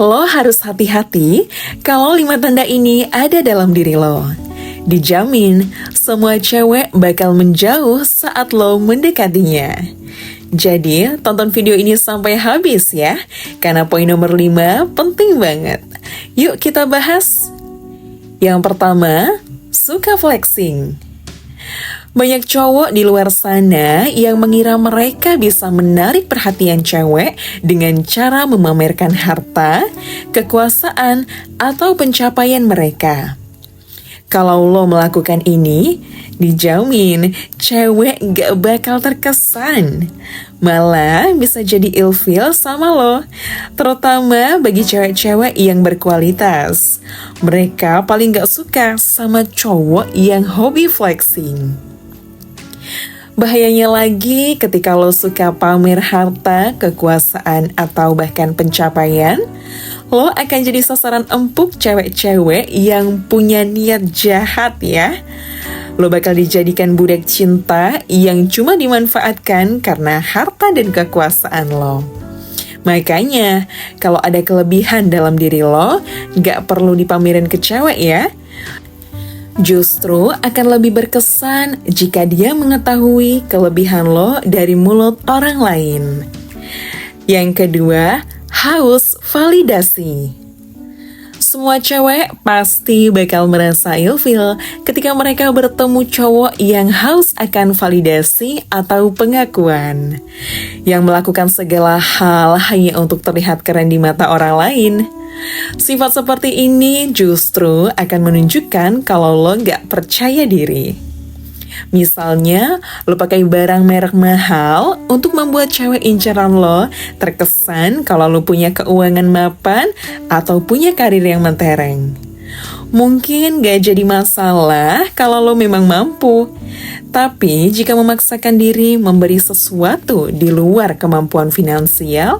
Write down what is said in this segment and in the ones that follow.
Lo harus hati-hati kalau 5 tanda ini ada dalam diri lo. Dijamin, semua cewek bakal menjauh saat lo mendekatinya. Jadi, tonton video ini sampai habis ya, karena poin nomor 5 penting banget. Yuk kita bahas. Yang pertama, suka flexing. Banyak cowok di luar sana yang mengira mereka bisa menarik perhatian cewek dengan cara memamerkan harta, kekuasaan, atau pencapaian mereka. Kalau lo melakukan ini, dijamin cewek gak bakal terkesan. Malah bisa jadi ilfeel sama lo, terutama bagi cewek-cewek yang berkualitas. Mereka paling gak suka sama cowok yang hobi flexing. Bahayanya lagi ketika lo suka pamer harta, kekuasaan, atau bahkan pencapaian, lo akan jadi sasaran empuk cewek-cewek yang punya niat jahat ya. Lo bakal dijadikan budak cinta yang cuma dimanfaatkan karena harta dan kekuasaan lo. Makanya, kalau ada kelebihan dalam diri lo, gak perlu dipamerin ke cewek ya. Justru akan lebih berkesan jika dia mengetahui kelebihan lo dari mulut orang lain. Yang kedua, haus validasi. Semua cewek pasti bakal merasa ilfil ketika mereka bertemu cowok yang haus akan validasi atau pengakuan, yang melakukan segala hal hanya untuk terlihat keren di mata orang lain. Sifat seperti ini justru akan menunjukkan kalau lo gak percaya diri. Misalnya, lo pakai barang merek mahal untuk membuat cewek incaran lo terkesan kalau lo punya keuangan mapan atau punya karir yang mentereng. Mungkin gak jadi masalah kalau lo memang mampu. Tapi jika memaksakan diri memberi sesuatu di luar kemampuan finansial,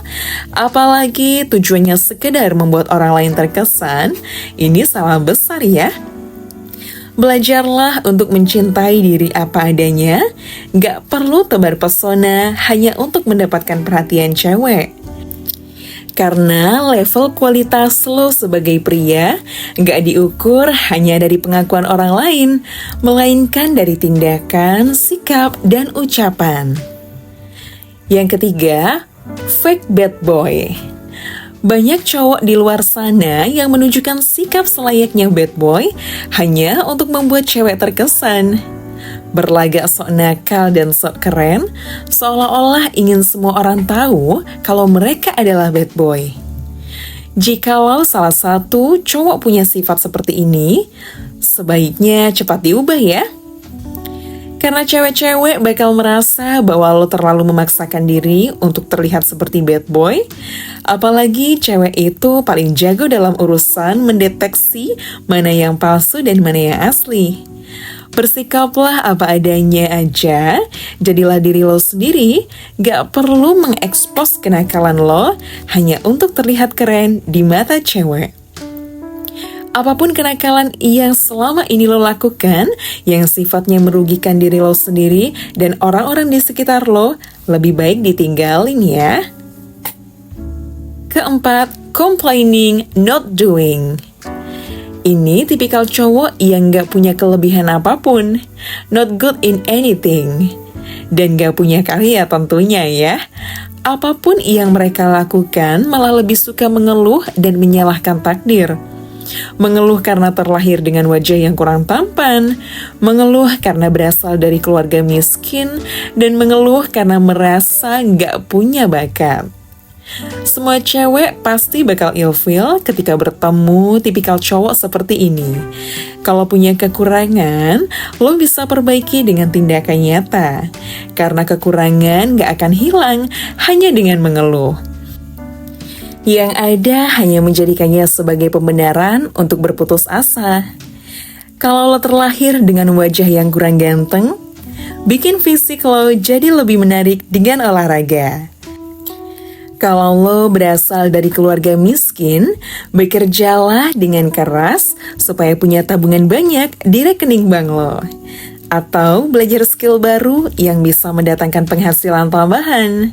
apalagi tujuannya sekedar membuat orang lain terkesan, ini salah besar ya. Belajarlah untuk mencintai diri apa adanya, gak perlu tebar pesona hanya untuk mendapatkan perhatian cewek. Karena level kualitas lo sebagai pria gak diukur hanya dari pengakuan orang lain, melainkan dari tindakan, sikap, dan ucapan. Yang ketiga, fake bad boy. Banyak cowok di luar sana yang menunjukkan sikap selayaknya bad boy hanya untuk membuat cewek terkesan. Berlagak sok nakal dan sok keren, seolah-olah ingin semua orang tahu kalau mereka adalah bad boy. Jikalau salah satu cowok punya sifat seperti ini, sebaiknya cepat diubah ya. Karena cewek-cewek bakal merasa bahwa lo terlalu memaksakan diri untuk terlihat seperti bad boy. Apalagi cewek itu paling jago dalam urusan mendeteksi mana yang palsu dan mana yang asli. Bersikaplah apa adanya aja, jadilah diri lo sendiri, gak perlu mengekspos kenakalan lo hanya untuk terlihat keren di mata cewek. Apapun kenakalan yang selama ini lo lakukan, yang sifatnya merugikan diri lo sendiri dan orang-orang di sekitar lo, lebih baik ditinggalin ya. Keempat, complaining, not doing. Ini tipikal cowok yang gak punya kelebihan apapun, not good in anything, dan gak punya karya tentunya ya. Apapun yang mereka lakukan malah lebih suka mengeluh dan menyalahkan takdir. Mengeluh karena terlahir dengan wajah yang kurang tampan, mengeluh karena berasal dari keluarga miskin, dan mengeluh karena merasa gak punya bakat. Semua cewek pasti bakal ilfeel ketika bertemu tipikal cowok seperti ini. Kalau punya kekurangan, lo bisa perbaiki dengan tindakan nyata. Karena kekurangan gak akan hilang hanya dengan mengeluh. Yang ada hanya menjadikannya sebagai pembenaran untuk berputus asa. Kalau lo terlahir dengan wajah yang kurang ganteng, bikin fisik lo jadi lebih menarik dengan olahraga. Kalau lo berasal dari keluarga miskin, bekerjalah dengan keras supaya punya tabungan banyak di rekening bank lo. atau belajar skill baru yang bisa mendatangkan penghasilan tambahan.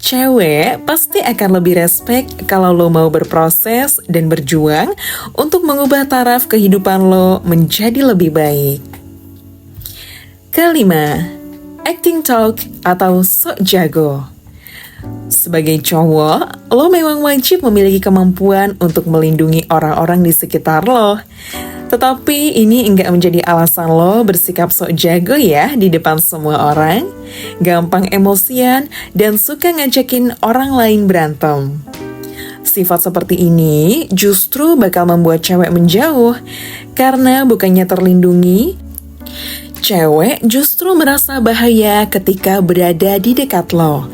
Cewek pasti akan lebih respect kalau lo mau berproses dan berjuang untuk mengubah taraf kehidupan lo menjadi lebih baik. Kelima, acting talk atau sok jago. Sebagai cowok, lo memang wajib memiliki kemampuan untuk melindungi orang-orang di sekitar lo. Tetapi ini enggak menjadi alasan lo bersikap sok jago ya di depan semua orang, gampang emosian, dan suka ngajakin orang lain berantem. Sifat seperti ini justru bakal membuat cewek menjauh, karena bukannya terlindungi, cewek justru merasa bahaya ketika berada di dekat lo.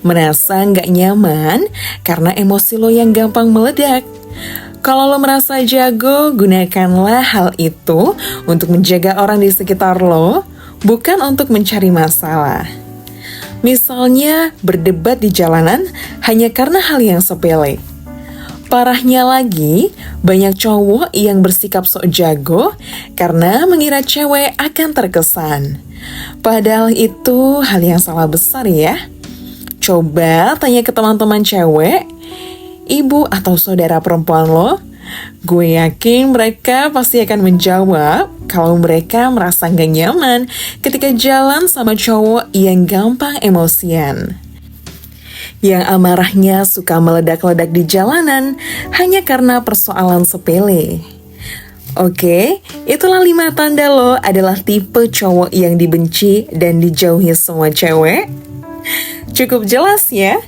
Merasa nggak nyaman karena emosi lo yang gampang meledak. Kalau lo merasa jago, gunakanlah hal itu untuk menjaga orang di sekitar lo, bukan untuk mencari masalah. Misalnya, berdebat di jalanan hanya karena hal yang sepele. Parahnya lagi, banyak cowok yang bersikap sok jago karena mengira cewek akan terkesan. Padahal itu hal yang salah besar ya. Coba tanya ke teman-teman cewek, ibu atau saudara perempuan lo, gue yakin mereka pasti akan menjawab kalau mereka merasa gak nyaman ketika jalan sama cowok yang gampang emosian. Yang amarahnya suka meledak-ledak di jalanan hanya karena persoalan sepele. Oke, itulah 5 tanda lo adalah tipe cowok yang dibenci dan dijauhi semua cewek. Cukup jelas ya?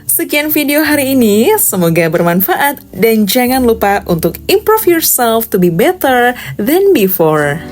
Sekian video hari ini, semoga bermanfaat dan jangan lupa untuk improve yourself to be better than before.